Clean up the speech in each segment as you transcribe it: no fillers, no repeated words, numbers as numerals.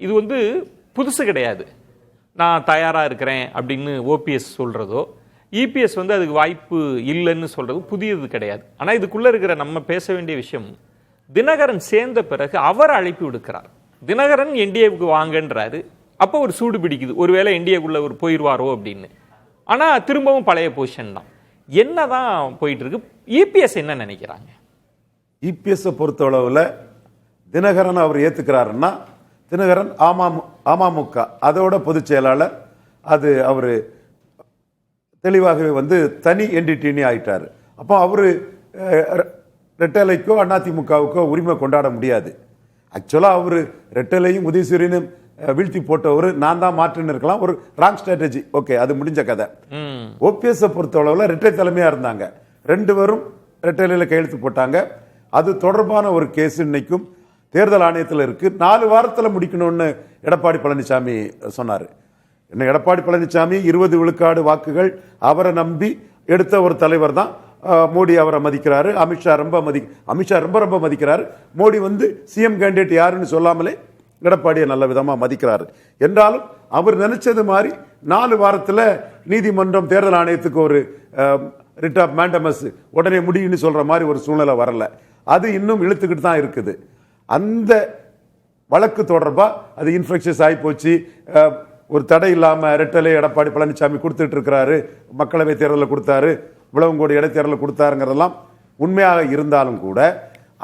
இது புதுசு கிடையாது. நான் தயாராக இருக்கிறேன் அப்படின்னு ஓபிஎஸ் சொல்கிறதோ, இபிஎஸ் அதுக்கு வாய்ப்பு இல்லைன்னு சொல்கிறது புதியது கிடையாது. ஆனால் இதுக்குள்ளே இருக்கிற நம்ம பேச வேண்டிய விஷயம், தினகரன் சேர்ந்த பிறகு அவர் அழைப்பு விடுக்கிறார். தினகரன் என்டிஏவுக்கு வாங்கன்றாரு. அப்போ ஒரு சூடு பிடிக்குது, ஒருவேளை என்டிஏக்குள்ளே ஒரு போயிடுவாரோ அப்படின்னு. ஆனால் திரும்பவும் பழைய பொசிஷன் தான். என்னதான் போயிட்டு இருக்கு? இபிஎஸ் என்ன நினைக்கிறாங்க? இபிஎஸ்ஸை பொறுத்தளவில் தினகரன் அவர் ஏற்றுக்கிறாருன்னா, தினகரன் அமமுக அதோட பொதுச் செயலாளர், அது அவர் தெளிவாகவே தனி என்டிடினி ஆயிட்டாரு. அப்போ அவரு ரெட்டலைக்கோ அதிமுகவுக்கோ உரிமை கொண்டாட முடியாது. ஆக்சுவலா அவரு ரெட்டலையும் உதயசூரியனும் வீழ்த்தி போட்டவர், நான் தான் மாற்றுன்னு இருக்கலாம், ஒரு ராங் ஸ்ட்ராட்டஜி. ஓகே, அது முடிஞ்ச கதை. ஓபிஎஸ் பொறுத்தளவில் ரெட்டை தலைமையா இருந்தாங்க, ரெண்டு பேரும் ரெட்டையில கையெழுத்து போட்டாங்க. அது தொடர்பான ஒரு கேஸ் இன்னைக்கும் தேர்தல் ஆணையத்தில் இருக்கு. 4 வாரத்தில் முடிக்கணும்னு எடப்பாடி பழனிசாமி சொன்னார். என்ன, எடப்பாடி பழனிசாமி 20 விழுக்காடு வாக்குகள் அவரை நம்பி எடுத்த ஒரு தலைவர் தான். மோடி அவரை மதிக்கிறாரு, அமித்ஷா ரொம்ப மதிக்கிறாரு. மோடி சிஎம் கேண்டிடேட் யாருன்னு சொல்லாமலே எடப்பாடியை நல்ல விதமா மதிக்கிறாரு. என்றாலும் அவர் நினைச்சது மாதிரி 4 வாரத்தில் நீதிமன்றம் தேர்தல் ஆணையத்துக்கு ஒரு ரிட் ஆஃப் மேண்டமஸ் உடனே முடியும்னு சொல்ற மாதிரி ஒரு சூழ்நிலை வரல. அது இன்னும் இழுத்துக்கிட்டு தான் இருக்குது. அந்த வழக்கு தொடர்பா அது இன்ஃபெக்ஷஸ் ஆகி போச்சு. ஒரு தடை இல்லாம ரெட்டலை எடப்பாடி பழனிசாமி கொடுத்துட்டு இருக்கிறாரு. மக்களவை தேர்தலில் கொடுத்தாரு, விளவங்கோடு இடைத்தேர்தலில் கொடுத்தாருங்கிறதெல்லாம் உண்மையாக இருந்தாலும் கூட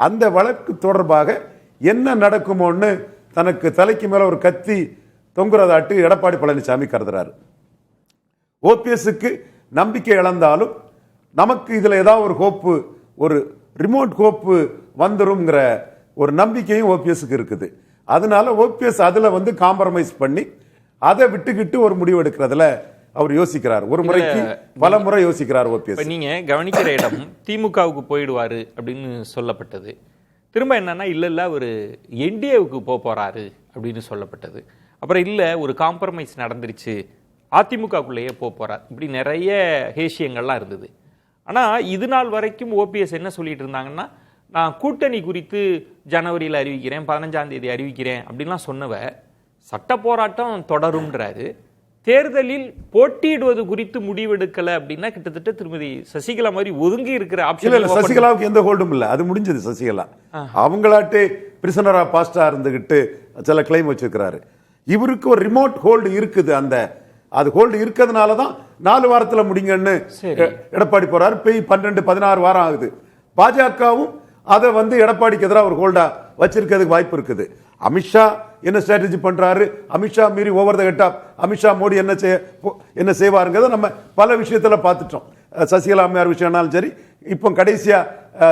அந்த வழக்கு தொடர்பாக என்ன நடக்குமோன்னு தனக்கு தலைக்கு மேல ஒரு கத்தி தொங்குறதாட்டு எடப்பாடி பழனிசாமி கருதுறாரு. ஓபிஎஸ்க்கு நம்பிக்கை இழந்தாலும் நமக்கு இதுல ஏதாவது ஒரு ஹோப்பு, ஒரு ரிமோட் ஹோப்பு வந்துரும்ங்கிற ஒரு நம்பிக்கையும் ஓபிஎஸ்க்கு இருக்குது. அதனால ஓபிஎஸ் அதுல காம்ப்ரமைஸ் பண்ணி அதை விட்டுக்கிட்டு ஒரு முடிவு எடுக்கிறதுல அவர் யோசிக்கிறார். ஒரு முறைக்கு பல முறை யோசிக்கிறார் ஓபிஎஸ். நீங்க கவனிக்கிற இடம் திமுகவுக்கு போயிடுவாரு அப்படின்னு சொல்லப்பட்டது. திரும்ப என்னன்னா, இல்ல ஒரு என்டிஏவுக்கு போறாரு அப்படின்னு சொல்லப்பட்டது. அப்புறம் இல்ல ஒரு காம்ப்ரமைஸ் நடந்துருச்சு, அதிமுகக்குள்ளேயே போறார், இப்படி நிறைய ஹேஷியங்கள்லாம் இருந்தது. ஆனா இது நாள் வரைக்கும் ஓபிஎஸ் என்ன சொல்லிட்டு இருந்தாங்கன்னா, நான் கூட்டணி குறித்து ஜனவரியில் அறிவிக்கிறேன், 15ஆம் தேதி அறிவிக்கிறேன் அப்படின்லாம் சொன்னவ சட்ட போராட்டம் தொடரும்ன்றாரு. தேர்தலில் போட்டியிடுவது குறித்து முடிவெடுக்கல அப்படின்னா கிட்டத்தட்ட திருமதி சசிகலா மாதிரி ஒதுங்கி இருக்கிற ஆப்ஷன். சசிகலாவுக்கு எந்த ஹோல்டும் இல்ல, அது முடிஞ்சது. சசிகலா அவங்களாட்டே பிரிசனரா பாஸ்டா இருந்துகிட்டு சில கிளைம் வச்சிருக்கிறாரு. இவருக்கு ஒரு ரிமோட் ஹோல்டு இருக்குது. அது ஹோல்டு இருக்கிறதுனால தான் 4 வாரத்தில் முடிங்கன்னு எடப்பாடி போறாரு. போய் 12-16 வாரம் ஆகுது. பாஜகவும் அதை எடப்பாடிக்கு எதிராக ஒரு ஹோல்டா வச்சிருக்கிறதுக்கு வாய்ப்பு இருக்குது. அமித்ஷா என்ன ஸ்ட்ராட்டஜி பண்றாரு, அமித்ஷா மீறி over the head of Amit Shah Modi என்ன செய்வாருங்கிறத நம்ம பல விஷயத்துல பார்த்துட்டோம். சசிகலா அம்மையார் விஷயம்னாலும் சரி, இப்போ கடைசியா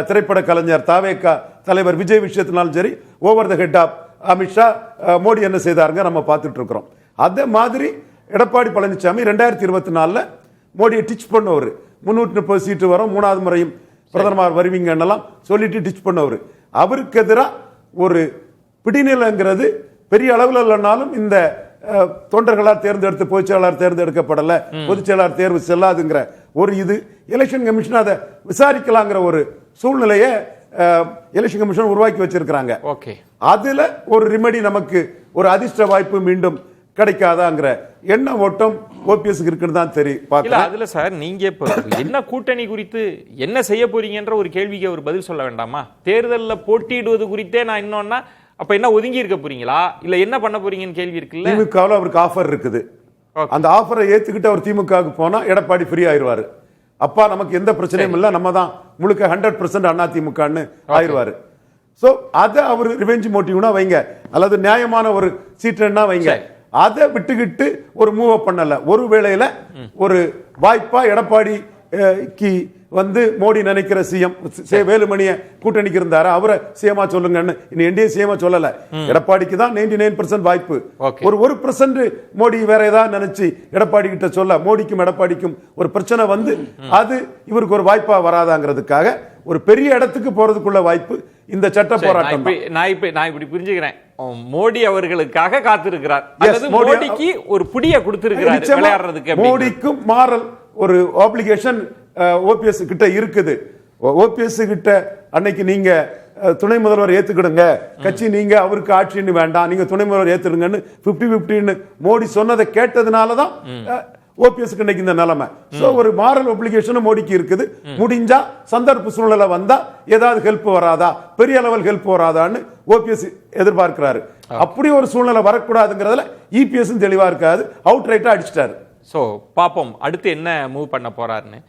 திரைப்பட கலைஞர் தாவேகா தலைவர் விஜய் விஷயத்தினாலும் சரி, over the head of Amit Shah Modi என்ன செய்தாருங்க நம்ம பார்த்துட்டு இருக்கிறோம். அதே மாதிரி எடப்பாடி பழனிசாமி 2024 மோடியை டிச் பண்ணவர். 330 சீட்டு வரும், 3வது முறையும் பிரதமர் வருவீங்கன்னெல்லாம் சொல்லிட்டு டிச் பண்ணவர். அவருக்கு எதிராக ஒரு பிடிநிலைங்கிறது பெரிய அளவில் இல்லைனாலும் இந்த தொண்டர்களால் தேர்ந்தெடுத்து பொதுச் செயலாளர் தேர்ந்தெடுக்கப்படல, பொதுச் செயலாளர் தேர்வு செல்லாதுங்கிற ஒரு இது எலெக்ஷன் கமிஷன் அதை விசாரிக்கலாங்கிற ஒரு சூழ்நிலையை எலெக்ஷன் கமிஷன் உருவாக்கி வச்சிருக்கிறாங்க. அதுல ஒரு ரிமெடி, நமக்கு ஒரு அதிர்ஷ்ட வாய்ப்பு மீண்டும் கிடைக்காதாங்கிற எண்ண ஓட்டம் ஓபிஎஸ் இருக்குன்னு தான் தெரியும். அதுல சார், நீங்க இப்ப என்ன கூட்டணி குறித்து என்ன செய்ய போறீங்கன்ற ஒரு கேள்விக்கு ஒரு பதில் சொல்ல வேண்டாமா? தேர்தலில் போட்டியிடுவது குறித்தே நான் இன்னொன்னா, அப்ப என்ன ஒதுங்கி இருக்க போறீங்களா, இல்ல என்ன பண்ண போறீங்கன்னு கேள்வி இருக்குல்ல. திமுகவில் அவருக்கு ஆஃபர் இருக்குது. அந்த ஆஃபரை ஏத்துக்கிட்டு அவர் திமுகவுக்கு போனா எடப்பாடி ஃப்ரீ ஆயிடுவாரு. அப்பா நமக்கு எந்த பிரச்சனையும் இல்லை, நம்ம தான் முழுக்க 100% அதிமுகன்னு ஆயிடுவாரு. சோ அதை அவர் ரிவெஞ்ச் மோட்டிவ்னா வைங்க, அல்லது நியாயமான ஒரு சீட்டுன்னா வைங்க. அதை விட்டுக்கிட்டு ஒரு மூவ் அப் பண்ணல. ஒரு வேளையில ஒரு வாய்ப்பா எடப்பாடிக்கு மோடி நினைக்கிற சிஎம் வேலுமணிய கூட்டணிக்கு இருந்தாரு, அவரை சிஎம்மா சொல்லுங்கன்னு என்டிஏ சிஎம்மா சொல்லல. எடப்பாடிக்கு தான் 99% வாய்ப்பு. ஒரு 1% மோடி வேற ஏதாவது நினைச்சு எடப்பாடி கிட்ட சொல்ல, மோடிக்கும் எடப்பாடிக்கும் ஒரு பிரச்சனை அது இவருக்கு ஒரு வாய்ப்பா வராதாங்கிறதுக்காக ஒரு பெரிய இடத்துக்கு போறதுக்குள்ள வாய்ப்பு இந்த சட்ட போராட்டம். நான் இப்படி புரிஞ்சுக்கிறேன், மோடி அவர்களுக்காக காத்திருக்கிறார், மோடிக்கு ஒரு புடிய கொடுத்திருக்கிறார் விளையாடுறதுக்கு. மோடிக்கும் மாறல் ஒரு ஆப்ளிகேஷன் ஓபிஎஸ் கிட்ட இருக்குது. ஓபிஎஸ் கிட்ட அன்னைக்கு நீங்க துணை முதல்வர் ஏத்துக்கிடுங்க, கட்சி நீங்க அவருக்கு ஆட்சின்னு வேண்டாம், நீங்க துணை முதல்வர் ஏத்துடுங்கன்னு 50-50 மோடி சொன்னதை கேட்டதுனாலதான் ஓபிஎஸ்க்கு இன்னைக்கு இந்த நிலைமை. சோ ஒரு மாரல் ஒப்ளிகேஷன் மோடிக்கு இருக்குது. முடிஞ்சா சந்தர்ப்ப சூழ்நிலை வந்தா ஏதாவது ஹெல்ப் வராதா, பெரிய லெவல் ஹெல்ப் வராதான்னு ஓபிஎஸ் எதிர்பார்க்கிறாரு. அப்படி ஒரு சூழ்நிலை வரக்கூடாதுங்கிறதுல இபிஎஸ் தெளிவா இருக்காது, அவுட் ரைட்டா அடிச்சிட்டாரு. சோ பாப்போம் அடுத்து என்ன மூவ் பண்ண போறாருன்னு.